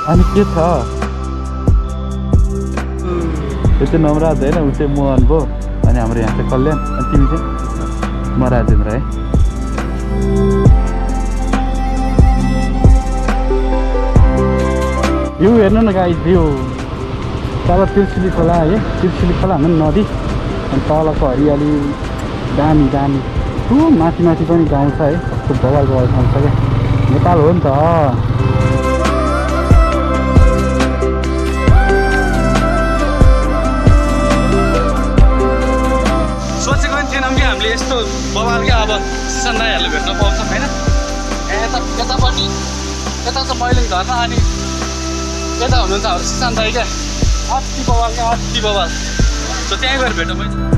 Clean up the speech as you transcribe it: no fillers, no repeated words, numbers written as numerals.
अनि के छ यो चाहिँ नवराज होइन ऊ चाहिँ मोहन भयो अनि हाम्रो यहाँ चाहिँ कल्याण अनि तिमी चाहिँ म राजेन्द्र है भ्यू हेर्नु न गाइस भ्यू तल त्रिशुली खोला है त्रिशुली खोला हाम्रो नदी अनि तलको हरियाली दामी दामी माथि माथि पनि गाउँ छ है कस्तो बवाल बवाल ठाउँ छ क्या नेपाल हो नि त सोचेको पनि थिएनौँ कि हामीले यस्तो बवाल क्या अब सिसन दाईहरूले भेट्न पाउँछौँ होइन यतापट्टि यता त मैले घरमा अनि यता हुनुहुन्छ हाम्रो सिसन दाई क्या अति बवाल क्या अति बवाल सो त्यहीँ गएर भेटौँ है